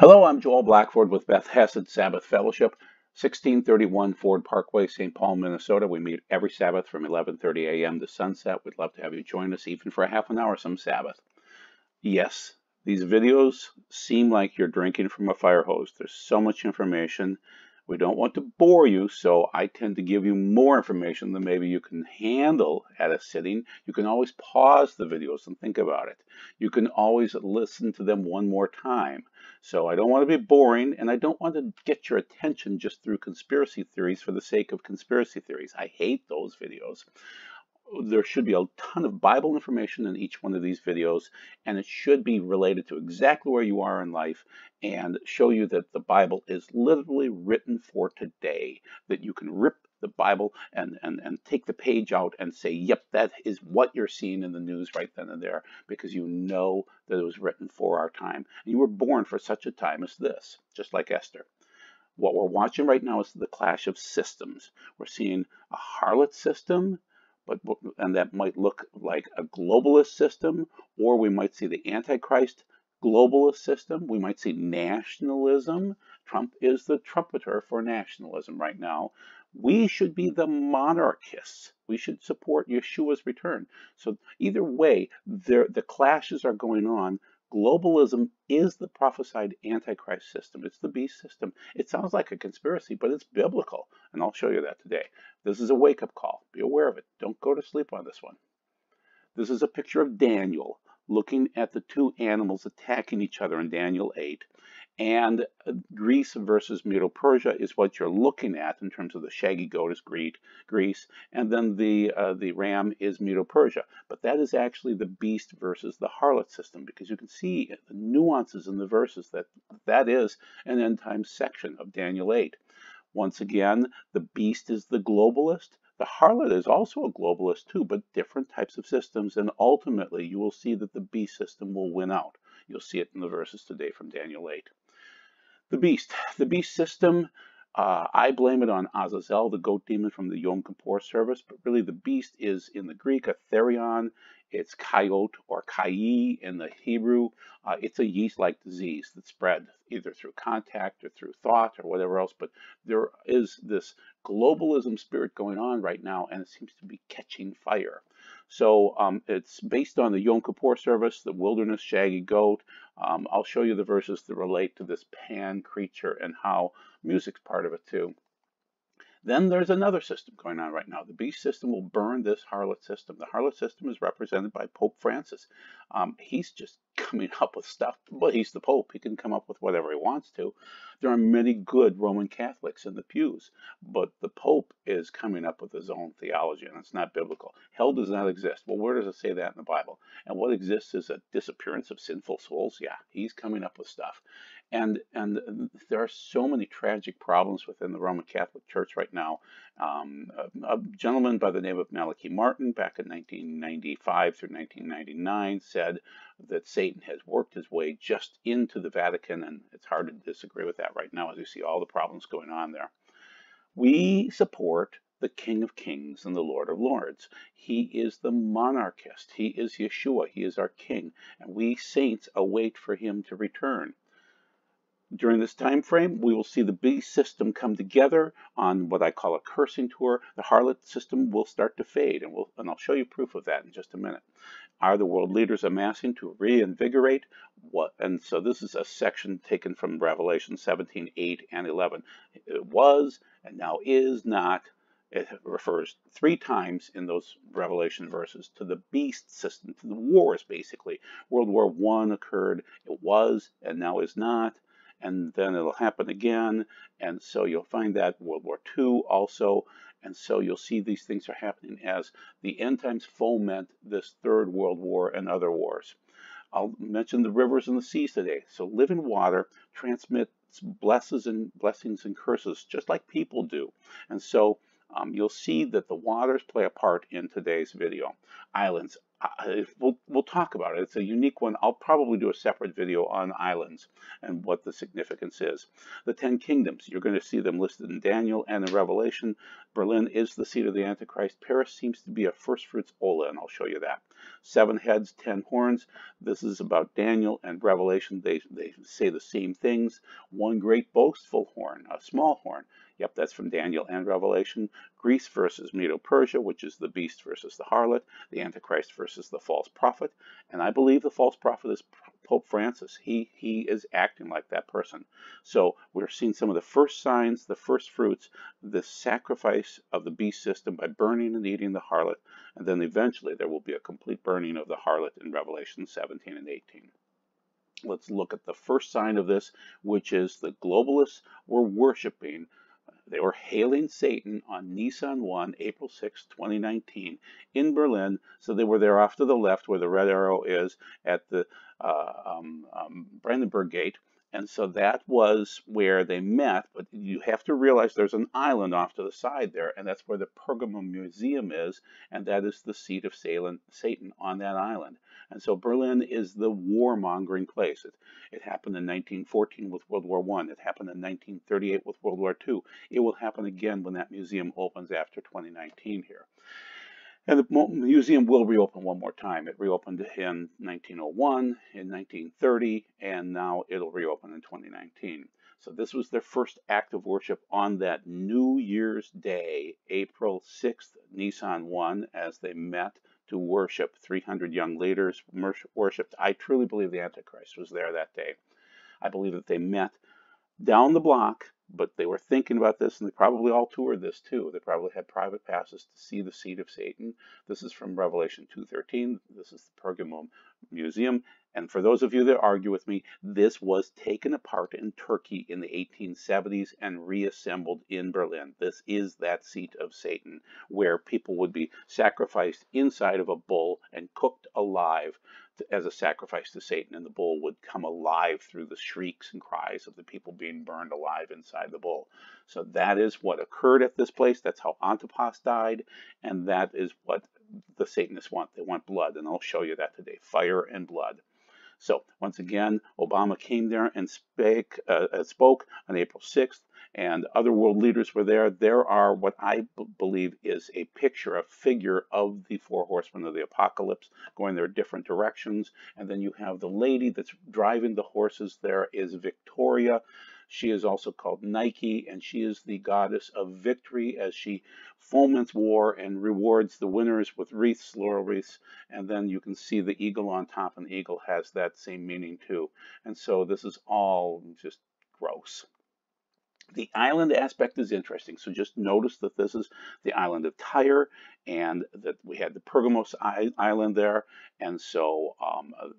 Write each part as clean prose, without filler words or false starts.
Hello, I'm Joel Blackford with Beth Hesed Sabbath Fellowship, 1631 Ford Parkway, St. Paul, Minnesota. We meet every Sabbath from 11:30 a.m. to sunset. We'd love to have you join us even for a half an hour some Sabbath. Yes, these videos seem like you're drinking from a fire hose. There's so much information. We don't want to bore you, so I tend to give you more information than maybe you can handle at a sitting. You can always pause the videos and think about it. You can always listen to them one more time. So I don't want to be boring, and I don't want to get your attention just through conspiracy theories for the sake of conspiracy theories. I hate those videos. There should be a ton of Bible information in each one of these videos, and it should be related to exactly where you are in life and show you that the Bible is literally written for today, that you can rip the Bible and take the page out and say, yep, that is what you're seeing in the news right then and there, because you know that it was written for our time. And you were born for such a time as this, just like Esther. What we're watching right now is the clash of systems. We're seeing a harlot system, and that might look like a globalist system, or we might see the Antichrist globalist system. We might see nationalism. Trump is the trumpeter for nationalism right now. We should be the monarchists. We should support Yeshua's return. So either way, the clashes are going on. Globalism is the prophesied Antichrist system. It's the beast system. It sounds like a conspiracy, but it's biblical, and I'll show you that today. This is a wake-up call. Be aware of it. Don't go to sleep on this one. This is a picture of Daniel looking at the two animals attacking each other in Daniel 8. And Greece versus Medo-Persia is what you're looking at in terms of the shaggy goat is Greece, and then the ram is Medo-Persia. But that is actually the beast versus the harlot system, because you can see the nuances in the verses that is an end time section of Daniel 8. Once again, the beast is the globalist. The harlot is also a globalist too, but different types of systems, and ultimately you will see that the beast system will win out. You'll see it in the verses today from Daniel 8. The beast system, I blame it on Azazel, the goat demon from the Yom Kippur service, but really the beast is in the Greek a therion. It's coyote or kai in the Hebrew. It's a yeast-like disease that spread either through contact or through thought or whatever else, but there is this globalism spirit going on right now, and it seems to be catching fire. So it's based on the Yom Kippur service, the wilderness shaggy goat. I'll show you the verses that relate to this pan creature and how music's part of it too. Then there's another system going on right now. The beast system will burn this harlot system. The harlot system is represented by Pope Francis. He's just coming up with stuff. Well, he's the Pope. He can come up with whatever he wants to. There are many good Roman Catholics in the pews, but the Pope is coming up with his own theology, and it's not biblical. Hell does not exist. Well, where does it say that in the Bible? And what exists is a disappearance of sinful souls. Yeah, he's coming up with stuff. And there are so many tragic problems within the Roman Catholic Church right now. A gentleman by the name of Malachi Martin back in 1995 through 1999 said that Satan has worked his way just into the Vatican, and it's hard to disagree with that right now as you see all the problems going on there. We support the King of Kings and the Lord of Lords. He is the monarchist. He is Yeshua. He is our King, and we saints await for him to return. During this time frame, we will see the beast system come together on what I call a cursing tour. The harlot system will start to fade, and I'll show you proof of that in just a minute. Are the world leaders amassing to reinvigorate what? And so this is a section taken from Revelation 17:8 and 11. It was and now is not. It refers 3 times in those Revelation verses to the beast system, to the wars basically. World War I occurred. It was and now is not. And then it'll happen again, and so you'll find that World War II also, and so you'll see these things are happening as the end times foment this Third World War and other wars. I'll mention the rivers and the seas today. So living water transmits blessings and curses just like people do, and so you'll see that the waters play a part in today's video. Islands. We'll talk about it. It's a unique one. I'll probably do a separate video on islands and what the significance is. The 10 kingdoms, you're going to see them listed in Daniel and in Revelation. Berlin is the seat of the Antichrist. Paris seems to be a first fruits Ola, and I'll show you that. 7 heads, 10 horns. This is about Daniel and Revelation. They say the same things. One great boastful horn, a small horn. Yep, that's from Daniel and Revelation. Greece versus Medo-Persia, which is the beast versus the harlot. The Antichrist versus the false prophet. And I believe the false prophet is Pope Francis. He is acting like that person. So we're seeing some of the first signs, the first fruits, the sacrifice of the beast system by burning and eating the harlot. And then eventually there will be a complete burning of the harlot in Revelation 17 and 18. Let's look at the first sign of this, which is the globalists were worshiping. They were hailing Satan on Nisan 1, April 6, 2019, in Berlin. So they were there off to the left where the red arrow is at the Brandenburg Gate. And so that was where they met. But you have to realize there's an island off to the side there, and that's where the Pergamum Museum is, and that is the seat of Satan on that island. And so Berlin is the warmongering place. It happened in 1914 with World War I. It happened in 1938 with World War II. It will happen again when that museum opens after 2019 here. And the museum will reopen one more time. It reopened in 1901, in 1930, and now it'll reopen in 2019. So this was their first act of worship on that New Year's Day, April 6th, Nisan 1, as they met to worship. 300 young leaders worshipped. I truly believe the Antichrist was there that day. I believe that they met down the block, but they were thinking about this, and they probably all toured this too. They probably had private passes to see the seat of Satan. This is from Revelation 2:13. This is the Pergamum Museum. And for those of you that argue with me, this was taken apart in Turkey in the 1870s and reassembled in Berlin. This is that seat of Satan, where people would be sacrificed inside of a bull and cooked alive as a sacrifice to Satan, and the bull would come alive through the shrieks and cries of the people being burned alive inside the bull. So that is what occurred at this place. That's how Antipas died, and that is what the Satanists want. They want blood, and I'll show you that today. Fire and blood. So once again, Obama came there and spoke on April 6th, and other world leaders were there. There are what I believe is a picture, a figure of the 4 horsemen of the apocalypse going their different directions. And then you have the lady that's driving the horses there is Victoria. She is also called Nike, and she is the goddess of victory as she foments war and rewards the winners with wreaths, laurel wreaths. And then you can see the eagle on top, and the eagle has that same meaning too. And so this is all just gross. The island aspect is interesting. So just notice that this is the island of Tyre, and that we had the Pergamos island there. And so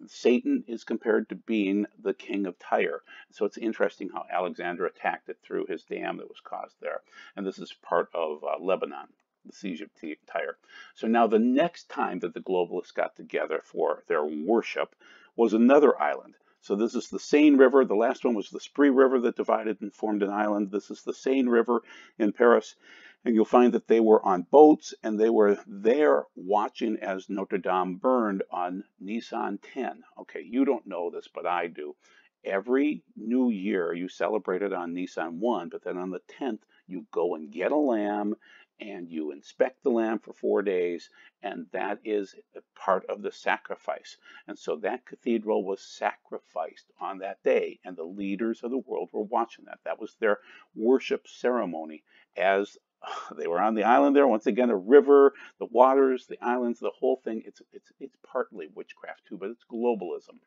Satan is compared to being the king of Tyre. So it's interesting how Alexander attacked it through his dam that was caused there. And this is part of Lebanon, the siege of Tyre. So now the next time that the globalists got together for their worship was another island. So this is the Seine River. The last one was the Spree River that divided and formed an island. This is the Seine River in Paris. And you'll find that they were on boats, and they were there watching as Notre Dame burned on Nisan 10. Okay, you don't know this, but I do. Every new year you celebrate it on Nisan 1, but then on the 10th you go and get a lamb, and you inspect the lamb for 4 days, and that is a part of the sacrifice. And so that cathedral was sacrificed on that day, and the leaders of the world were watching that. That was their worship ceremony as they were on the island there. Once again, a river, the waters, the islands, the whole thing. It's partly witchcraft too, but it's globalism.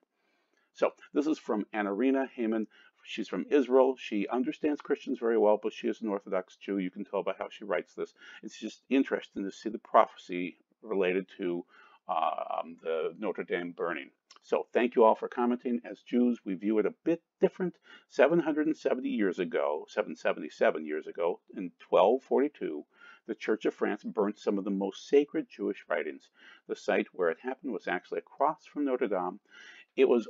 So this is from Anarina Heyman. She's from Israel. She understands Christians very well, but she is an Orthodox Jew. You can tell by how she writes this. It's just interesting to see the prophecy related to the Notre Dame burning. So thank you all for commenting. As Jews, we view it a bit different. 777 years ago, in 1242, the Church of France burnt some of the most sacred Jewish writings. The site where it happened was actually across from Notre Dame. It was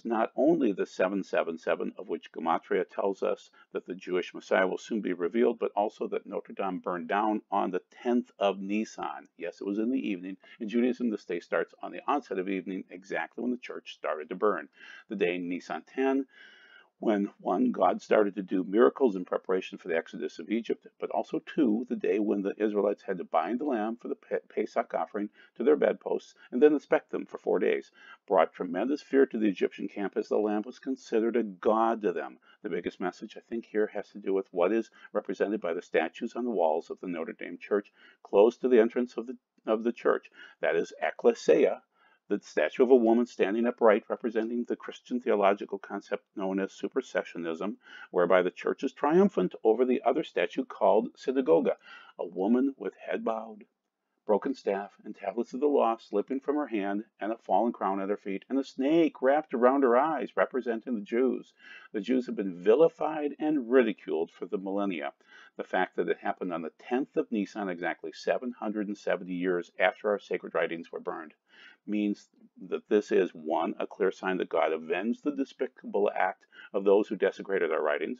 not only the 777, of which Gematria tells us that the Jewish Messiah will soon be revealed, but also that Notre Dame burned down on the 10th of Nisan. Yes, it was in the evening. In Judaism, this day starts on the onset of evening, exactly when the church started to burn. The day Nisan 10 when one, God started to do miracles in preparation for the exodus of Egypt, but also two, the day when the Israelites had to bind the lamb for the Pesach offering to their bedposts and then inspect them for 4 days, brought tremendous fear to the Egyptian camp as the lamb was considered a god to them. The biggest message, I think, here has to do with what is represented by the statues on the walls of the Notre Dame Church close to the entrance of the church. That is ecclesia, the statue of a woman standing upright, representing the Christian theological concept known as supersessionism, whereby the church is triumphant over the other statue called synagoga, a woman with head bowed, broken staff, and tablets of the law slipping from her hand, and a fallen crown at her feet, and a snake wrapped around her eyes, representing the Jews. The Jews have been vilified and ridiculed for the millennia. The fact that it happened on the 10th of Nisan, exactly 770 years after our sacred writings were burned, means that this is, one, a clear sign that God avenged the despicable act of those who desecrated our writings,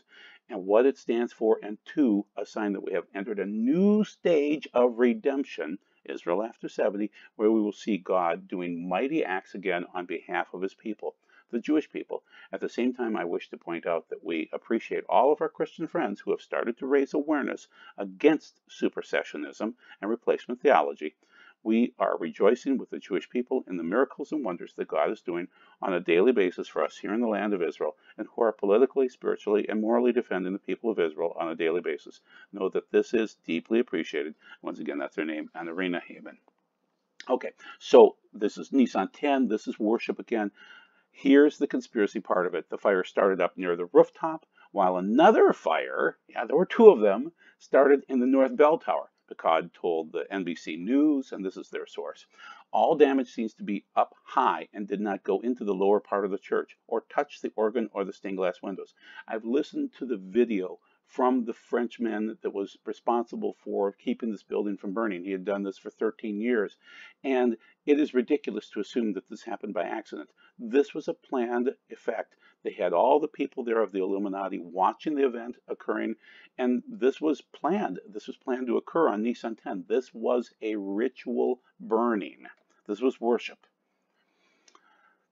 and what it stands for, and two, a sign that we have entered a new stage of redemption, Israel after 70, where we will see God doing mighty acts again on behalf of his people, the Jewish people. At the same time, I wish to point out that we appreciate all of our Christian friends who have started to raise awareness against supersessionism and replacement theology. We are rejoicing with the Jewish people in the miracles and wonders that God is doing on a daily basis for us here in the land of Israel, and who are politically, spiritually, and morally defending the people of Israel on a daily basis. Know that this is deeply appreciated. Once again, that's their name, Anarina Haman. Okay, so this is Nisan 10. This is worship again. Here's the conspiracy part of it. The fire started up near the rooftop, while another fire, yeah, there were two of them, started in the North Bell Tower. Picard told the NBC News, and this is their source. All damage seems to be up high and did not go into the lower part of the church or touch the organ or the stained glass windows. I've listened to the video from the Frenchman that was responsible for keeping this building from burning. He had done this for 13 years, and it is ridiculous to assume that this happened by accident. This was a planned effect. They had all the people there of the Illuminati watching the event occurring, and this was planned. This was planned to occur on Nisan 10. This was a ritual burning. This was worship.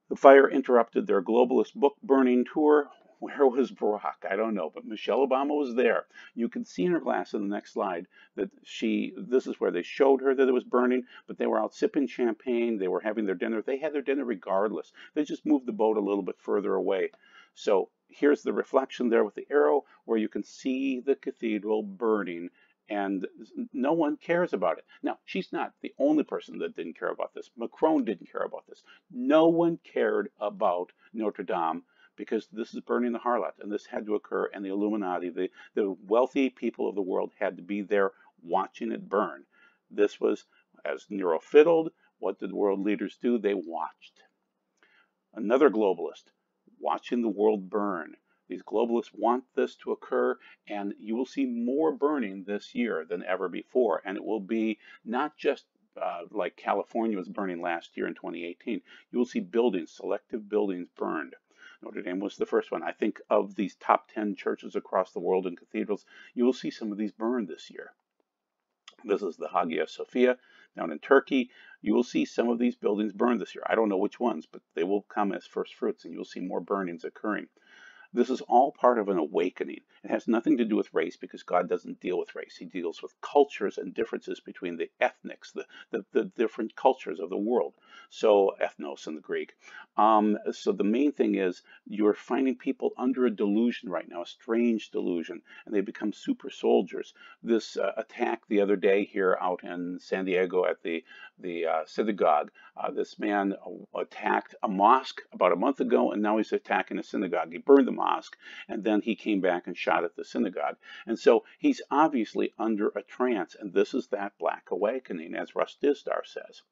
The fire interrupted their globalist book burning tour. Where was Barack? I don't know, but Michelle Obama was there. You can see in her glass in the next slide that this is where they showed her that it was burning, but they were out sipping champagne. They were having their dinner. They had their dinner regardless. They just moved the boat a little bit further away. So here's the reflection there with the arrow where you can see the cathedral burning, and no one cares about it. Now, she's not the only person that didn't care about this. Macron didn't care about this. No one cared about Notre Dame, because this is burning the Harlot, and this had to occur, and the Illuminati, the wealthy people of the world, had to be there watching it burn. This was, as Nero fiddled, what did world leaders do? They watched. Another globalist, watching the world burn. These globalists want this to occur, and you will see more burning this year than ever before, and it will be not just like California was burning last year in 2018. You will see buildings, selective buildings burned. Notre Dame was the first one. I think of these top 10 churches across the world and cathedrals, you will see some of these burned this year. This is the Hagia Sophia down in Turkey. You will see some of these buildings burned this year. I don't know which ones, but they will come as first fruits, and you'll see more burnings occurring. This is all part of an awakening. It has nothing to do with race, because God doesn't deal with race. He deals with cultures and differences between the ethnics, the different cultures of the world. So, ethnos in the Greek. So the main thing is you're finding people under a delusion right now, a strange delusion, and they become super soldiers. This attack the other day here out in San Diego at the synagogue, this man attacked a mosque about a month ago, and now he's attacking a synagogue. He burned the mosque, and then he came back and shot at the synagogue. And so he's obviously under a trance, and this is that Black Awakening, as Russ Dizdar says.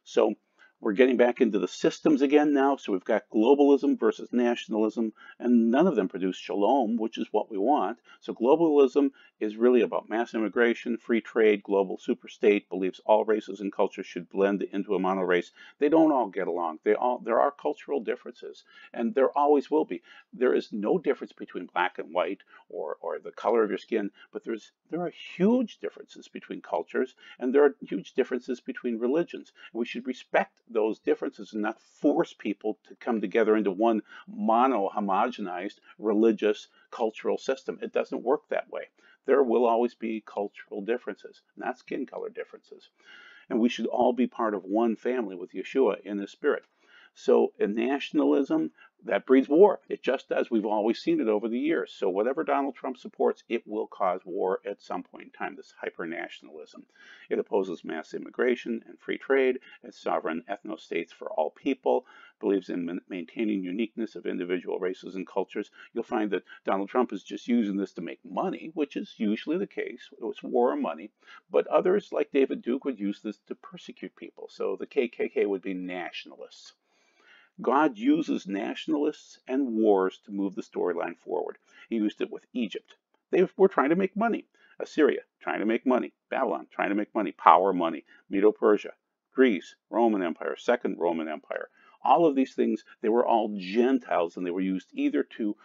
So we're getting back into the systems again now. So we've got globalism versus nationalism, and none of them produce shalom, which is what we want. So globalism is really about mass immigration, free trade, global superstate, believes all races and cultures should blend into a mono race. They don't all get along. There are cultural differences, and there always will be. There is no difference between black and white or the color of your skin, but there are huge differences between cultures, and there are huge differences between religions. And we should respect those differences and not force people to come together into one homogenized religious cultural system. It doesn't work that way. There will always be cultural differences, not skin color differences. And we should all be part of one family with Yeshua in the Spirit. So in nationalism, that breeds war. It just does. We've always seen it over the years. So whatever Donald Trump supports, it will cause war at some point in time, this hyper-nationalism. It opposes mass immigration and free trade as sovereign ethno-states for all people, believes in maintaining uniqueness of individual races and cultures. You'll find that Donald Trump is just using this to make money, which is usually the case. It was war and money. But others, like David Duke, would use this to persecute people. So the KKK would be nationalists. God uses nationalists and wars to move the storyline forward. He used it with Egypt. They were trying to make money. Assyria, trying to make money. Babylon, trying to make money. Power money. Medo-Persia, Greece, Roman Empire, Second Roman Empire. All of these things, they were all Gentiles, and they were used either to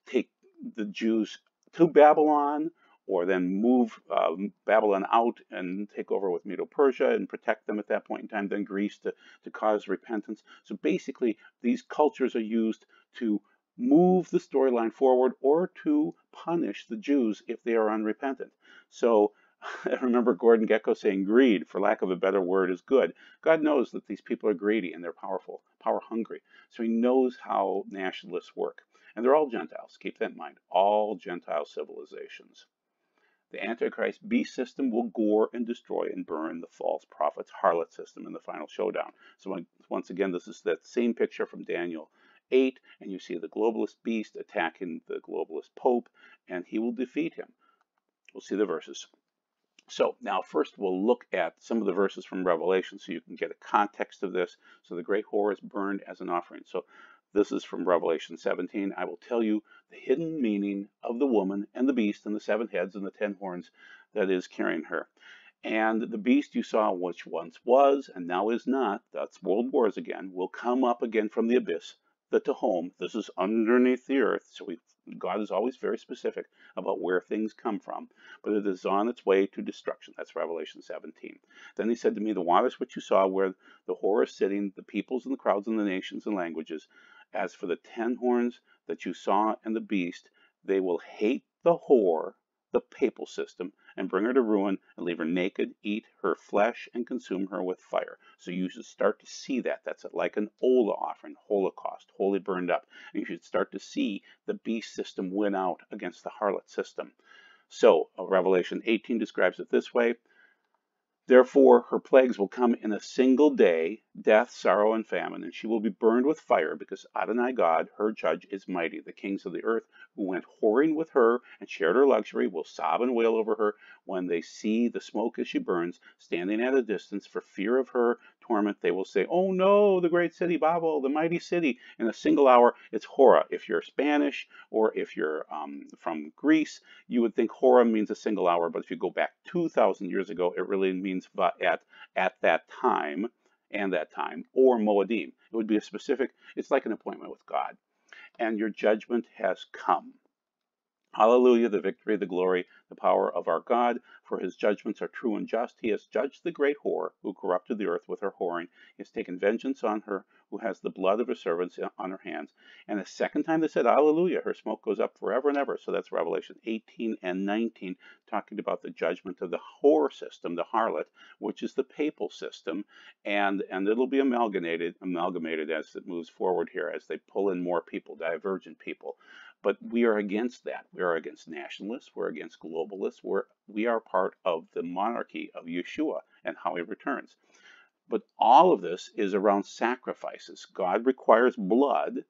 take the Jews to Babylon or then move Babylon out and take over with Medo-Persia and protect them at that point in time, then Greece to cause repentance. So basically, these cultures are used to move the storyline forward or to punish the Jews if they are unrepentant. So I remember Gordon Gekko saying greed, for lack of a better word, is good. God knows that these people are greedy and they're powerful, power hungry. So he knows how nationalists work. And they're all Gentiles. Keep that in mind. All Gentile civilizations. The Antichrist beast system will gore and destroy and burn the false prophet's harlot system in the final showdown. So once again, this is that same picture from Daniel 8, and you see the globalist beast attacking the globalist pope, and he will defeat him. We'll see the verses. So now first we'll look at some of the verses from Revelation so you can get a context of this. So the great whore is burned as an offering. So this is from Revelation 17. I will tell you the hidden meaning of the woman and the beast and the 7 heads and the 10 horns that is carrying her. And the beast you saw, which once was and now is not, that's world wars again, will come up again from the abyss, the Tehom. This is underneath the earth. So God is always very specific about where things come from, but it is on its way to destruction. That's Revelation 17. Then he said to me, the waters which you saw where the whore is sitting, the peoples and the crowds and the nations and languages, as for the 10 horns that you saw and the beast, they will hate the whore, the papal system, and bring her to ruin and leave her naked, eat her flesh, and consume her with fire. So you should start to see that. That's like an Ola offering, Holocaust, wholly burned up. And you should start to see the beast system win out against the harlot system. So Revelation 18 describes it this way. Therefore, her plagues will come in a single day, death, sorrow, and famine, and she will be burned with fire, because Adonai God, her judge, is mighty. The kings of the earth who went whoring with her and shared her luxury will sob and wail over her when they see the smoke as she burns, standing at a distance for fear of her torment. They will say, oh no, the great city Babel, the mighty city. In a single hour, it's Hora. If you're Spanish or if you're from Greece, you would think Hora means a single hour, but if you go back 2,000 years ago, it really means at that time and that time, or Moedim. It would be a specific, it's like an appointment with God. And your judgment has come. Hallelujah, the victory, the glory, the power of our God, for his judgments are true and just. He has judged the great whore who corrupted the earth with her whoring. He has taken vengeance on her who has the blood of her servants on her hands. And the second time they said, Hallelujah, her smoke goes up forever and ever. So that's Revelation 18 and 19, talking about the judgment of the whore system, the harlot, which is the papal system. And it'll be amalgamated as it moves forward here, as they pull in more people, divergent people. But we are against that. We are against nationalists. We're against globalists. We are part of the monarchy of Yeshua and how he returns. But all of this is around sacrifices. God requires blood,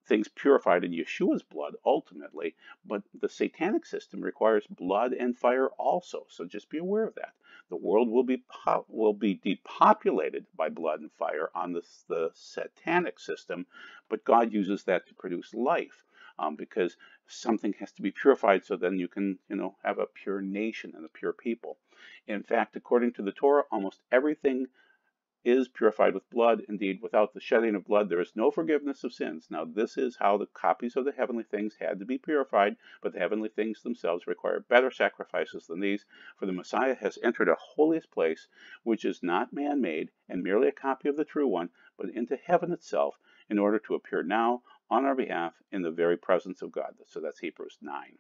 things purified in Yeshua's blood ultimately, but the satanic system requires blood and fire also. So just be aware of that. The world will be depopulated by blood and fire on the satanic system, but God uses that to produce life. Because something has to be purified so then you can, have a pure nation and a pure people. In fact, according to the Torah, almost everything is purified with blood. Indeed, without the shedding of blood, there is no forgiveness of sins. Now, this is how the copies of the heavenly things had to be purified, but the heavenly things themselves require better sacrifices than these, for the Messiah has entered a holiest place, which is not man-made and merely a copy of the true one, but into heaven itself, in order to appear now on our behalf in the very presence of God. So that's Hebrews 9.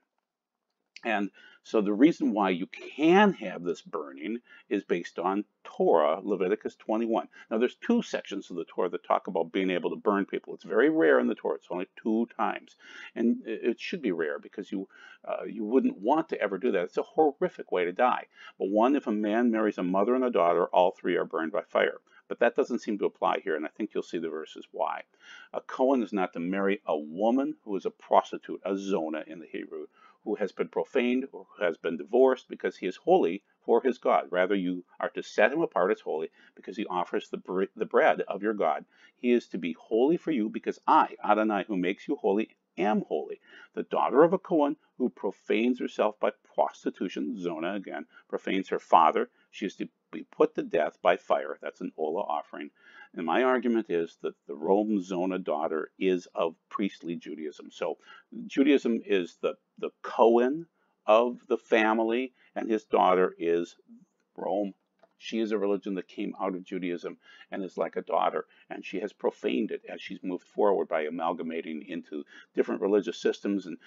And so the reason why you can have this burning is based on Torah, Leviticus 21. Now there's two sections of the Torah that talk about being able to burn people. It's very rare in the Torah. It's only 2 times. And it should be rare because you wouldn't want to ever do that. It's a horrific way to die. But one, if a man marries a mother and a daughter, all 3 are burned by fire. But that doesn't seem to apply here, and I think you'll see the verses why. A Cohen is not to marry a woman who is a prostitute, a zona in the Hebrew, who has been profaned or who has been divorced because he is holy for his God. Rather, you are to set him apart as holy because he offers the bread of your God. He is to be holy for you because I, Adonai, who makes you holy, am holy. The daughter of a Cohen who profanes herself by prostitution, Zona again, profanes her father. She is to be put to death by fire. That's an Ola offering. And my argument is that the Rome Zona daughter is of priestly Judaism. So Judaism is the Cohen of the family, and his daughter is Rome. She is a religion that came out of Judaism and is like a daughter, and she has profaned it as she's moved forward by amalgamating into different religious systems. And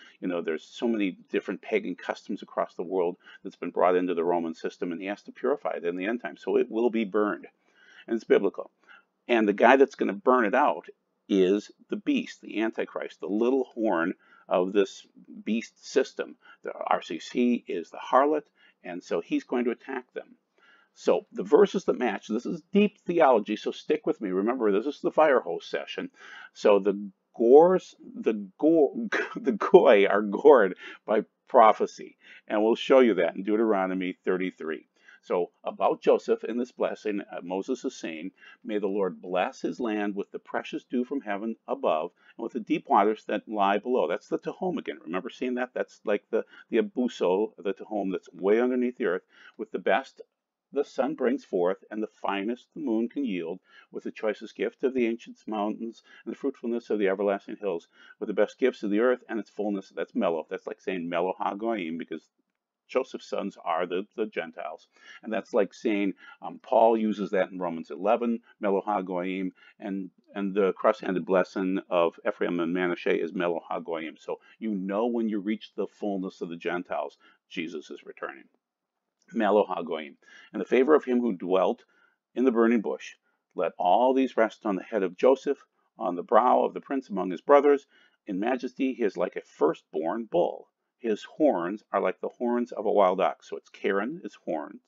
there's so many different pagan customs across the world that's been brought into the Roman system, and he has to purify it in the end time. So it will be burned, and it's biblical. And the guy that's going to burn it out is the beast, the Antichrist, the little horn of this beast system. The RCC is the harlot, and so he's going to attack them. So the verses that match, this is deep theology, so stick with me. Remember, this is the fire hose session. So the goy are gored by prophecy, and we'll show you that in Deuteronomy 33. So about Joseph in this blessing, Moses is saying, may the Lord bless his land with the precious dew from heaven above and with the deep waters that lie below. That's the Tehom again. Remember seeing that? That's like the abuso, the Tehom that's way underneath the earth, with the best the sun brings forth, and the finest the moon can yield, with the choicest gift of the ancient mountains, and the fruitfulness of the everlasting hills, with the best gifts of the earth and its fullness. That's Melo. That's like saying Melo HaGoyim, because Joseph's sons are the Gentiles. And that's like saying, Paul uses that in Romans 11, Melo HaGoyim, and the cross-handed blessing of Ephraim and Manasseh is Melo HaGoyim. So when you reach the fullness of the Gentiles, Jesus is returning. Melo HaGoyim, and the favor of him who dwelt in the burning bush. Let all these rest on the head of Joseph, on the brow of the prince among his brothers. In majesty he is like a firstborn bull. His horns are like the horns of a wild ox. So it's Karen is horns.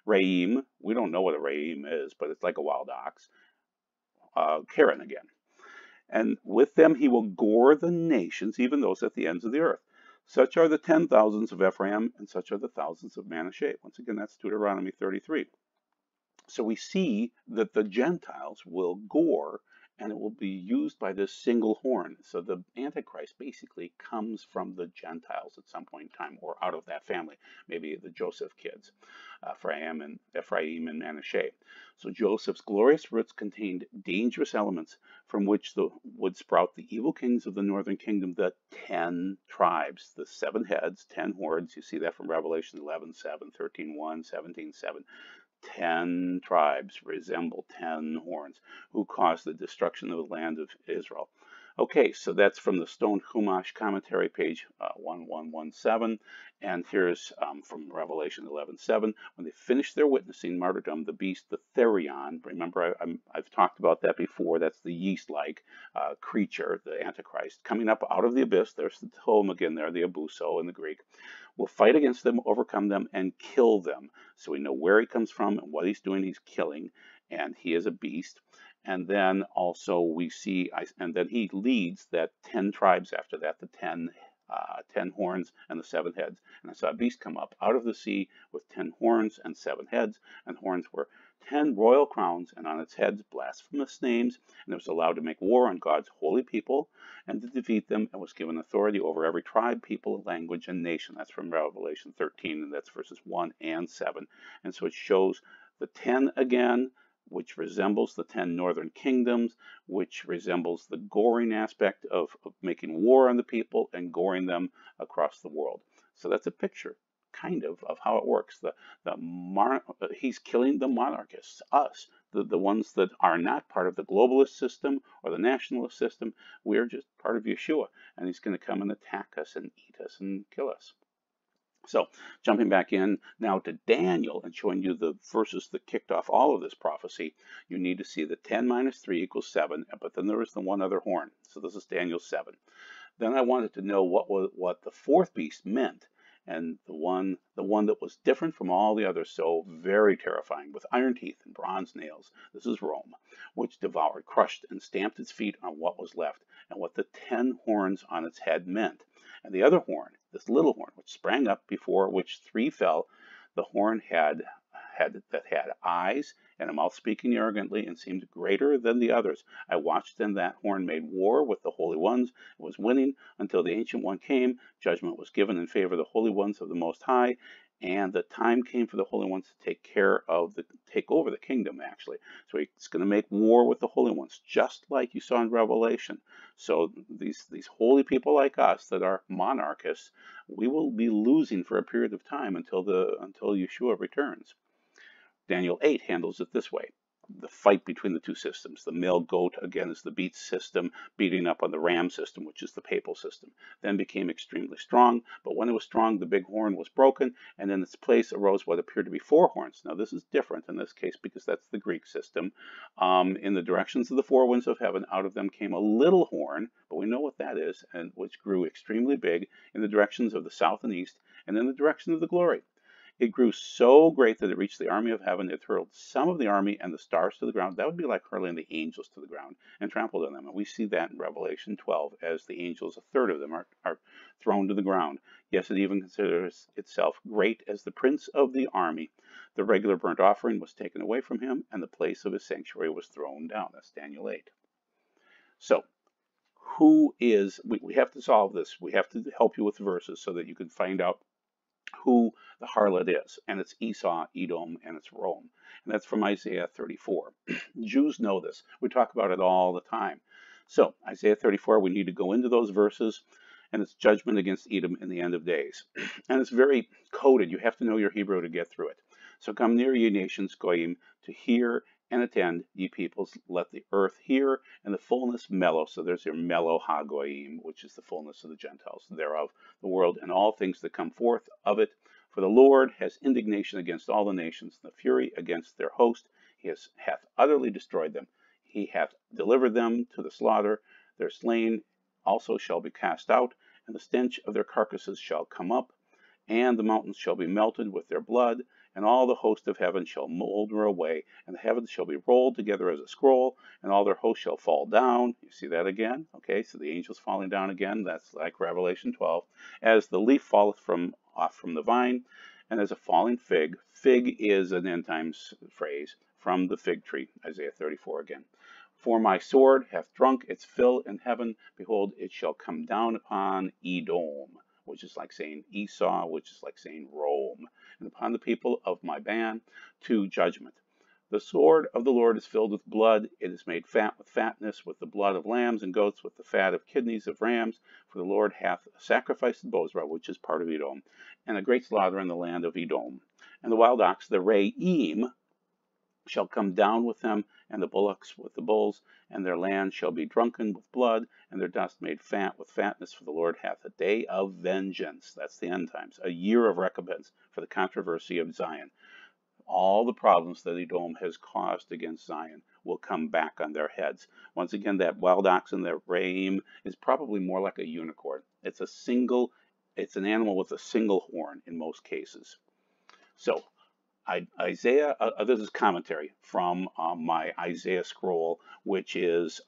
Reim, we don't know what a Reim is, but it's like a wild ox. Karen again. And with them he will gore the nations, even those at the ends of the earth. Such are the 10,000s of Ephraim, and such are the thousands of Manasseh. Once again, that's Deuteronomy 33. So we see that the Gentiles will gore, and it will be used by this single horn. So the Antichrist basically comes from the Gentiles at some point in time, or out of that family, maybe the Joseph kids, Ephraim and Manasseh. So Joseph's glorious roots contained dangerous elements from which would sprout the evil kings of the northern kingdom, the 10 tribes, the 7 heads, 10 horns. You see that from Revelation 11:7, 13:1, 17:7. 10 tribes resemble 10 horns who caused the destruction of the land of Israel. Okay, so that's from the Stone Chumash commentary, page 1117, and here's from Revelation 11:7. When they finished their witnessing martyrdom, the beast, the Therion, remember I've talked about that before, that's the yeast-like creature, the Antichrist, coming up out of the abyss, there's the Tehom again there, the abuso in the Greek, will fight against them, overcome them, and kill them. So we know where he comes from and what he's doing. He's killing, and he is a beast. And then also we see, and then he leads that 10 tribes after that, the 10 horns and the 7 heads. And I saw a beast come up out of the sea with 10 horns and 7 heads, and horns were 10 royal crowns, and on its heads blasphemous names, and it was allowed to make war on God's holy people and to defeat them, and was given authority over every tribe, people, language, and nation. That's from Revelation 13, and that's verses 1 and 7. And so it shows the 10 again, which resembles the 10 northern kingdoms, which resembles the goring aspect of making war on the people and goring them across the world. So that's a picture, kind of how it works. He's killing the monarchists, us, the ones that are not part of the globalist system or the nationalist system. We're just part of Yeshua, and he's going to come and attack us and eat us and kill us. So, jumping back in now to Daniel and showing you the verses that kicked off all of this prophecy, you need to see that 10 minus 3 equals 7, but then there is the one other horn. So this is Daniel 7. Then I wanted to know what the fourth beast meant, and the one that was different from all the others, so very terrifying, with iron teeth and bronze nails. This is Rome, which devoured, crushed, and stamped its feet on what was left, and what the 10 horns on its head meant. And the other horn, this little horn, which sprang up before which 3 fell, the horn that had eyes and a mouth speaking arrogantly and seemed greater than the others. I watched, and that horn made war with the holy ones, and was winning until the Ancient One came. Judgment was given in favor of the holy ones of the Most High, and the time came for the holy ones to take over the kingdom, actually. So he's going to make war with the holy ones, just like you saw in Revelation. So these holy people like us that are monarchists, we will be losing for a period of time until Yeshua returns. Daniel 8 handles it this way. The fight between the two systems. The male goat, again, is the beast system, beating up on the ram system, which is the papal system. Then became extremely strong, but when it was strong, the big horn was broken, and in its place arose what appeared to be 4 horns. Now, this is different in this case because that's the Greek system. In the directions of the 4 winds of heaven, out of them came a little horn, but we know what that is, and which grew extremely big in the directions of the south and east, and in the direction of the glory. It grew so great that it reached the army of heaven. It hurled some of the army and the stars to the ground. That would be like hurling the angels to the ground and trampled on them. And we see that in Revelation 12 as the angels, a third of them are thrown to the ground. Yes, it even considers itself great as the prince of the army. The regular burnt offering was taken away from him, and the place of his sanctuary was thrown down. That's Daniel 8. So, we have to solve this. We have to help you with the verses so that you can find out who the harlot is, and it's Esau, Edom, and it's Rome. And that's from Isaiah 34. Jews know this. We talk about it all the time. So, Isaiah 34, we need to go into those verses, and it's judgment against Edom in the end of days. And it's very coded. You have to know your Hebrew to get through it. So come near, ye nations, goyim, to hear and attend, ye peoples, let the earth hear, and the fullness mellow. So there's your mellow ha-goyim, which is the fullness of the Gentiles, thereof the world, and all things that come forth of it. For the Lord has indignation against all the nations, and the fury against their host. He hath utterly destroyed them. He hath delivered them to the slaughter. Their slain also shall be cast out, and the stench of their carcasses shall come up, and the mountains shall be melted with their blood, and all the host of heaven shall moulder away, and the heavens shall be rolled together as a scroll, and all their hosts shall fall down. You see that again? Okay, so the angels falling down again. That's like Revelation 12. As the leaf falleth off from the vine, and as a falling fig. Fig is an end times phrase from the fig tree, Isaiah 34 again. For my sword hath drunk its fill in heaven. Behold, it shall come down upon Edom, which is like saying Esau, which is like saying Rome, and upon the people of my band to judgment. The sword of the Lord is filled with blood. It is made fat with fatness, with the blood of lambs and goats, with the fat of kidneys of rams. For the Lord hath sacrificed the Bozrah, which is part of Edom, and a great slaughter in the land of Edom. And the wild ox, the Re'im, shall come down with them, and the bullocks with the bulls, and their land shall be drunken with blood, and their dust made fat with fatness, for the Lord hath a day of vengeance. That's the end times, a year of recompense for the controversy of Zion. All the problems that Edom has caused against Zion will come back on their heads. Once again, that wild oxen, that Re'im, is probably more like a unicorn. It's an animal with a single horn in most cases. So, Isaiah, this is commentary from my Isaiah scroll, which is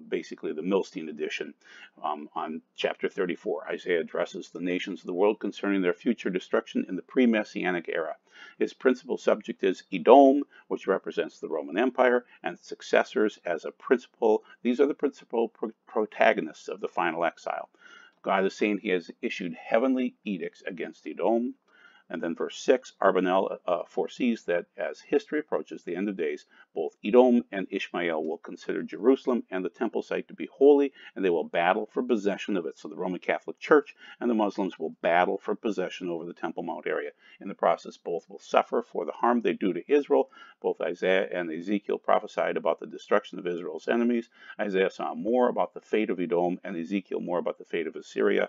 basically the Milstein edition on chapter 34. Isaiah addresses the nations of the world concerning their future destruction in the pre-Messianic era. His principal subject is Edom, which represents the Roman Empire, and its successors as a principal. These are the principal protagonists of the final exile. God is saying he has issued heavenly edicts against Edom. And then verse 6, Arbanel foresees that as history approaches the end of days, both Edom and Ishmael will consider Jerusalem and the temple site to be holy, and they will battle for possession of it. So the Roman Catholic Church and the Muslims will battle for possession over the Temple Mount area. In the process, both will suffer for the harm they do to Israel. Both Isaiah and Ezekiel prophesied about the destruction of Israel's enemies. Isaiah saw more about the fate of Edom, and Ezekiel more about the fate of Assyria.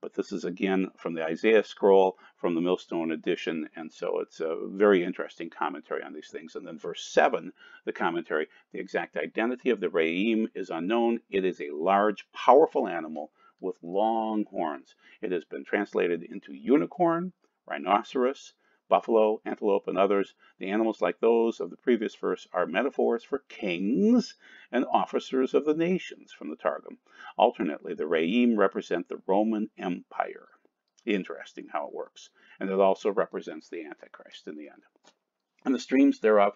But this is again from the Isaiah scroll from the Millstone edition, and so it's a very interesting commentary on these things. And then verse 7, the commentary, the exact identity of the Re'im is unknown. It is a large, powerful animal with long horns. It has been translated into unicorn, rhinoceros, buffalo, antelope, and others. The animals like those of the previous verse are metaphors for kings and officers of the nations from the Targum. Alternately, the Re'im represent the Roman Empire. Interesting how it works. And it also represents the Antichrist in the end. And the streams thereof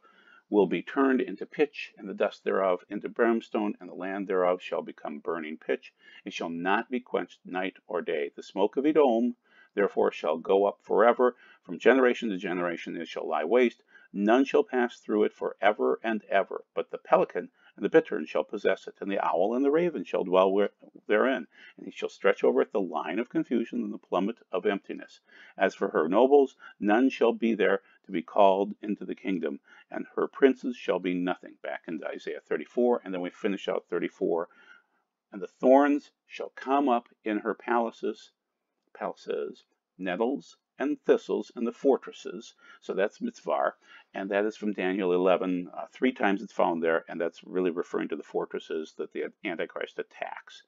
will be turned into pitch, and the dust thereof into brimstone, and the land thereof shall become burning pitch. It shall not be quenched night or day. The smoke of Edom therefore shall go up forever. From generation to generation it shall lie waste. None shall pass through it for ever and ever. But the pelican and the bittern shall possess it, and the owl and the raven shall dwell therein. And he shall stretch over it the line of confusion and the plummet of emptiness. As for her nobles, none shall be there to be called into the kingdom, and her princes shall be nothing. Back into Isaiah 34, and then we finish out 34. And the thorns shall come up in her palaces, nettles and thistles in the fortresses. So that's mitzvah, and that is from Daniel 11. 3 times it's found there, and that's really referring to the fortresses that the Antichrist attacks.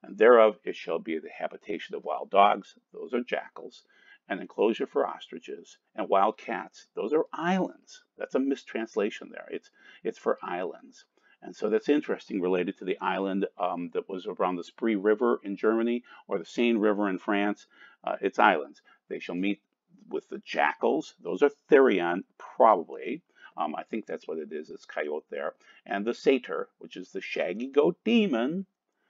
And thereof it shall be the habitation of wild dogs, those are jackals, an enclosure for ostriches, and wild cats, those are islands. That's a mistranslation there. It's for islands. And so that's interesting related to the island that was around the Spree River in Germany or the Seine River in France. It's islands. They shall meet with the jackals. Those are Therion, probably. I think that's what it is. It's coyote there. And the satyr, which is the shaggy goat demon,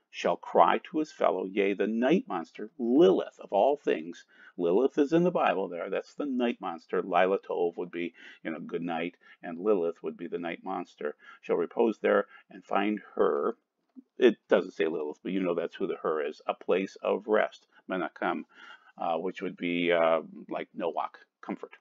shall cry to his fellow, yea, the night monster, Lilith, of all things. Lilith is in the Bible there. That's the night monster. Lila Tov would be, good night, and Lilith would be the night monster. Shall repose there and find her. It doesn't say Lilith, but that's who the her is. A place of rest, Menachem, which would be like Noach, comfort.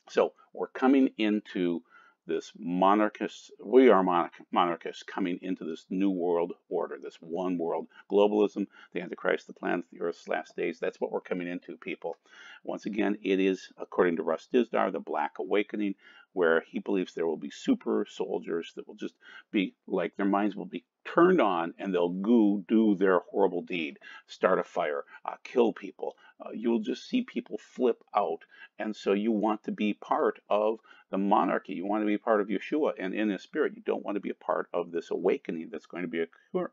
So we're coming into this monarchist, we are monarchists coming into this new world order, this one world globalism, the Antichrist, the plan of the Earth's last days. That's what we're coming into, people. Once again, it is, according to Russ Dizdar, the Black Awakening, where he believes there will be super soldiers that will just be like, their minds will be turned on and they'll do their horrible deed, start a fire, kill people. You'll just see people flip out. And so you want to be part of the monarchy. You want to be part of Yeshua and in his spirit. You don't want to be a part of this awakening that's going to be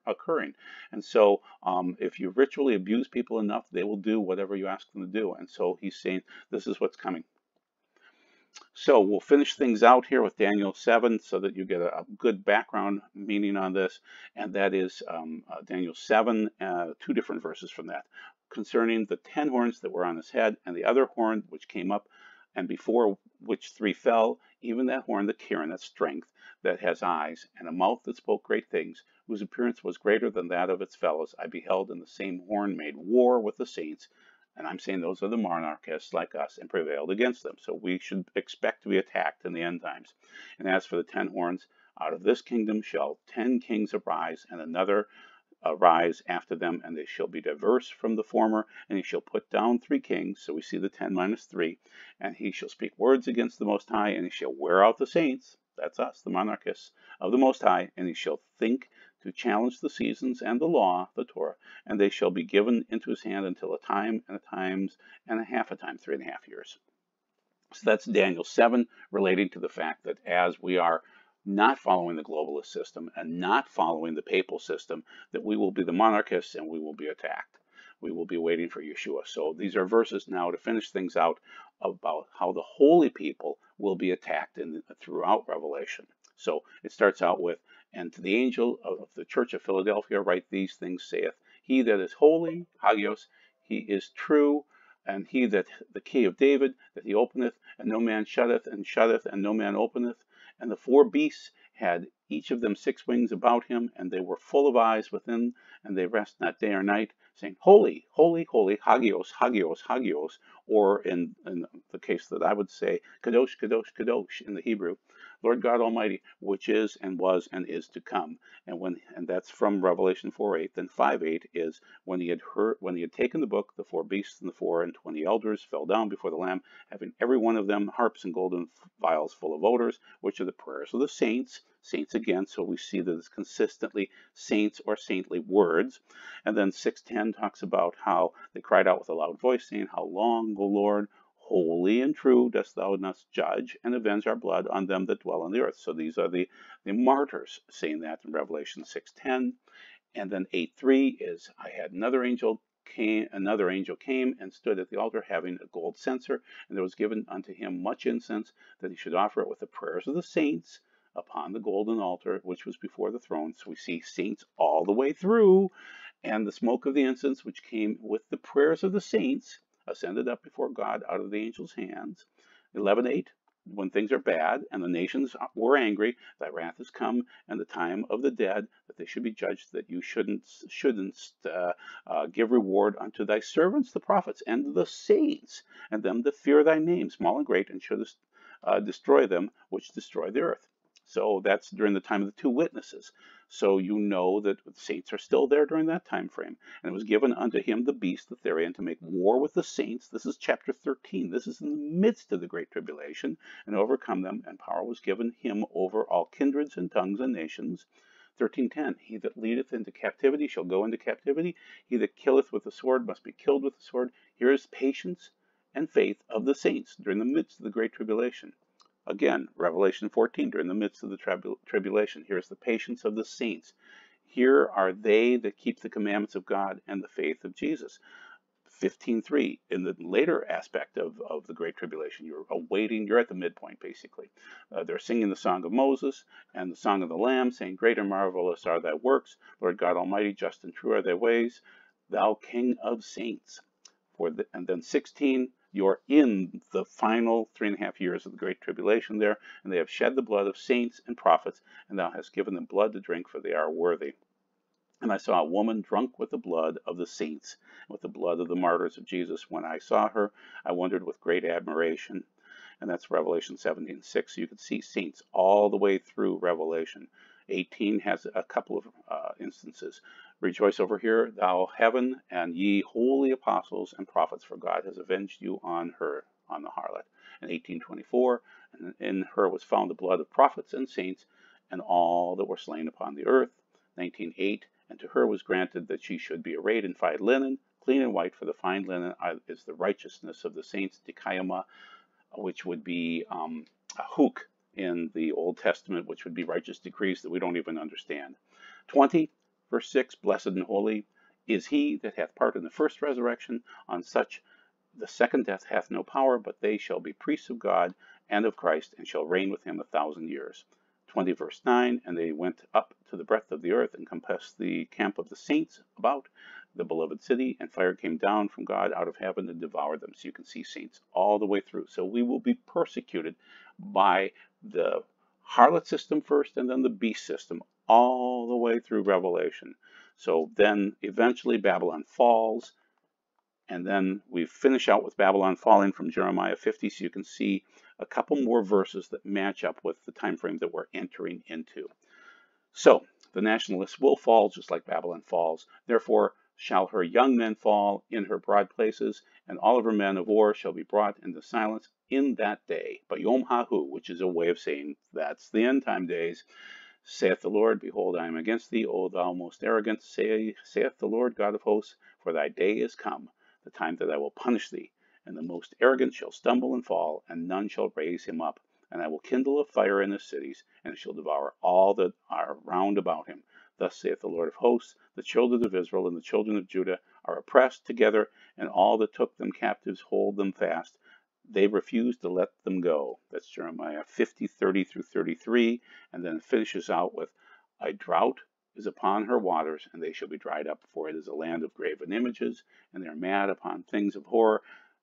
occurring. And so if you ritually abuse people enough, they will do whatever you ask them to do. And so he's saying this is what's coming. So we'll finish things out here with Daniel 7 so that you get a good background meaning on this. And that is Daniel 7, 2 different verses from that, concerning the 10 horns that were on his head, and the other horn which came up, and before which 3 fell, even that horn, the Kirin, that strength, that has eyes, and a mouth that spoke great things, whose appearance was greater than that of its fellows. I beheld, and the same horn made war with the saints. And I'm saying those are the monarchists like us, and prevailed against them. So we should expect to be attacked in the end times. And as for the 10 horns, out of this kingdom shall 10 kings arise, and another arise after them, and they shall be diverse from the former, and he shall put down 3 kings. So we see the 10 minus 3, and he shall speak words against the Most High, and he shall wear out the saints. That's us, the monarchists of the Most High, and he shall think to challenge the seasons and the law, the Torah, and they shall be given into his hand until a time and a times and a half a time, 3.5 years. So that's Daniel 7, relating to the fact that as we are not following the globalist system and not following the papal system, that we will be the monarchists and we will be attacked. We will be waiting for Yeshua. So these are verses now to finish things out about how the holy people will be attacked throughout Revelation. So it starts out with, and to the angel of the church of Philadelphia write these things, saith he that is holy, hagios, he is true, And he that the key of David, that he openeth, and no man shutteth, and no man openeth. And the four beasts had each of them 6 wings about him, and they were full of eyes within, and they rest not day or night, saying, Holy, holy, holy, Hagios, Hagios, Hagios, or in the case that I would say, Kadosh, Kadosh, Kadosh in the Hebrew, Lord God Almighty, which is and was and is to come. And that's from Revelation 4:8. Then 5:8 is when he had taken the book, the 4 beasts and the 24 elders fell down before the Lamb, having every one of them harps and golden vials full of odors, which are the prayers of the saints. Saints again, so we see that it's consistently saints or saintly words. And then 6:10 talks about how they cried out with a loud voice, saying, How long, O Lord, holy and true, dost thou not judge and avenge our blood on them that dwell on the earth? So these are the martyrs saying that in Revelation 6:10. And then 8:3 is, I had another angel came and stood at the altar having a gold censer, and there was given unto him much incense, that he should offer it with the prayers of the saints upon the golden altar which was before the throne. So we see saints all the way through, and the smoke of the incense which came with the prayers of the saints ascended up before God out of the angel's hands. 11:8, when things are bad and the nations were angry, thy wrath is come, and the time of the dead, that they should be judged, that you shouldn't give reward unto thy servants, the prophets, and the saints, and them that fear thy name, small and great, and shouldest destroy them which destroy the earth. So that's during the time of the 2 witnesses. So you know that the saints are still there during that time frame. And it was given unto him the beast, the Therian, to make war with the saints. This is chapter 13. This is in the midst of the great tribulation, and overcome them. And power was given him over all kindreds and tongues and nations. 13:10, he that leadeth into captivity shall go into captivity. He that killeth with the sword must be killed with the sword. Here is patience and faith of the saints during the midst of the great tribulation. Again, Revelation 14, during the midst of the tribulation. Here's the patience of the saints. Here are they that keep the commandments of God and the faith of Jesus. 15:3, in the later aspect of the Great Tribulation, you're at the midpoint, basically. They're singing the Song of Moses and the Song of the Lamb, saying, Great and marvelous are thy works, Lord God Almighty, just and true are thy ways, thou King of saints. And then 16, you're in the final 3.5 years of the Great Tribulation there, and they have shed the blood of saints and prophets, and thou hast given them blood to drink, for they are worthy. And I saw a woman drunk with the blood of the saints, with the blood of the martyrs of Jesus. When I saw her, I wondered with great admiration. And that's Revelation 17:6. You can see saints all the way through Revelation. 18 has a couple of instances. Rejoice over here, thou heaven, and ye holy apostles and prophets, for God has avenged you on her, on the harlot. And 18:24, and in her was found the blood of prophets and saints, and all that were slain upon the earth. 19:8, and to her was granted that she should be arrayed in fine linen, clean and white, for the fine linen is the righteousness of the saints, dikaioma, which would be a hook in the Old Testament, which would be righteous decrees that we don't even understand. 20, verse 6, blessed and holy is he that hath part in the first resurrection. On such the second death hath no power, but they shall be priests of God and of Christ, and shall reign with him 1,000 years. 20, verse 9, and they went up to the breadth of the earth and compassed the camp of the saints about the beloved city, and fire came down from God out of heaven and devoured them. So you can see saints all the way through. So we will be persecuted by the harlot system first, and then the beast system, all the way through Revelation. So then eventually Babylon falls, and then we finish out with Babylon falling from Jeremiah 50, so you can see a couple more verses that match up with the time frame that we're entering into. So the nationalists will fall just like Babylon falls. Therefore shall her young men fall in her broad places, and all of her men of war shall be brought into silence in that day. But Yom Hahu, which is a way of saying that's the end time days, saith the Lord, behold, I am against thee, O thou most arrogant, saith the Lord God of hosts, for thy day is come, the time that I will punish thee, and the most arrogant shall stumble and fall, and none shall raise him up. And I will kindle a fire in the cities, and it shall devour all that are round about him. Thus saith the Lord of hosts, the children of Israel and the children of Judah are oppressed together, and all that took them captives hold them fast. They refuse to let them go. That's Jeremiah 50, 30 through 33, and then it finishes out with, a drought is upon her waters, and they shall be dried up, for it is a land of graven images, and they are mad upon things of horror.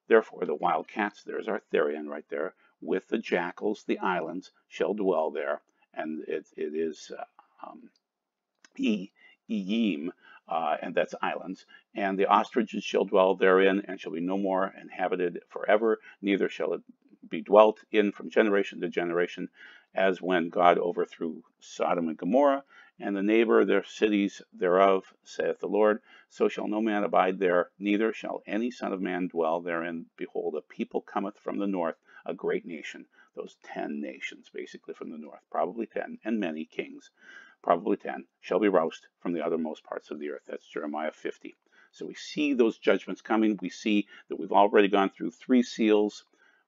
Therefore the wild cats, there's our Therian right there, with the jackals, the islands, shall dwell there. And it is um, Iyim, and that's islands. And the ostriches shall dwell therein, and shall be no more inhabited forever, neither shall it be dwelt in from generation to generation, as when God overthrew Sodom and Gomorrah, and the neighbor, their cities thereof, saith the Lord. So shall no man abide there, neither shall any son of man dwell therein. Behold, a people cometh from the north, a great nation. Those 10 nations, basically, from the north, probably 10, and many kings, probably 10, shall be roused from the uttermost parts of the earth. That's Jeremiah 50. So we see those judgments coming. We see that we've already gone through 3 seals.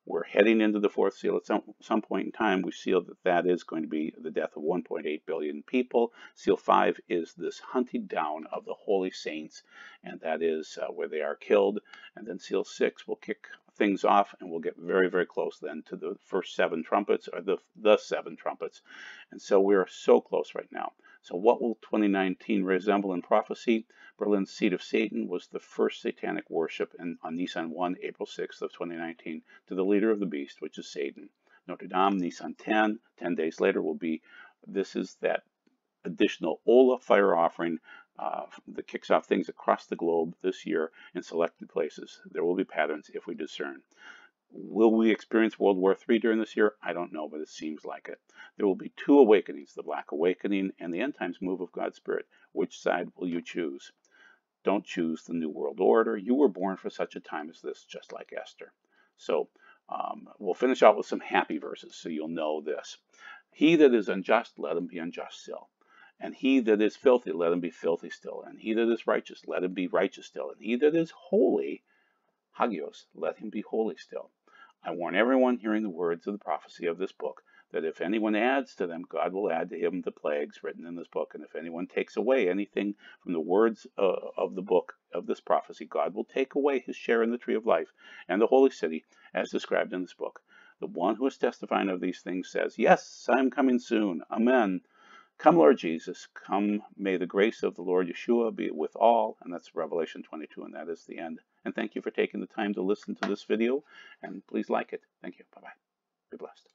We're heading into the 4th seal. At some point in time, we see that that is going to be the death of 1.8 billion people. Seal 5 is this hunting down of the holy saints, and that is where they are killed. And then Seal 6 will kick things off, and we'll get very, very close then to the first 7 trumpets, or the 7 trumpets. And so we're so close right now. So what will 2019 resemble in prophecy? Berlin's seat of Satan was the first satanic worship on Nisan 1, April 6th of 2019, to the leader of the beast, which is Satan. Notre Dame, Nisan 10 days later will be, this is that additional Ola fire offering that kicks off things across the globe this year in selected places. There will be patterns if we discern. Will we experience World War III during this year? I don't know, but it seems like it. There will be 2 awakenings, the Black Awakening and the End Times move of God's Spirit. Which side will you choose? Don't choose the New World Order. You were born for such a time as this, just like Esther. So we'll finish out with some happy verses so you'll know this. He that is unjust, let him be unjust still. And he that is filthy, let him be filthy still. And he that is righteous, let him be righteous still. And he that is holy, hagios, let him be holy still. I warn everyone hearing the words of the prophecy of this book that if anyone adds to them, God will add to him the plagues written in this book. And if anyone takes away anything from the words of the book of this prophecy, God will take away his share in the tree of life and the holy city as described in this book. The one who is testifying of these things says, yes, I am coming soon. Amen. Come, Lord Jesus, come, may the grace of the Lord Yeshua be with all. And that's Revelation 22, and that is the end. And thank you for taking the time to listen to this video, and please like it. Thank you. Bye-bye. Be blessed.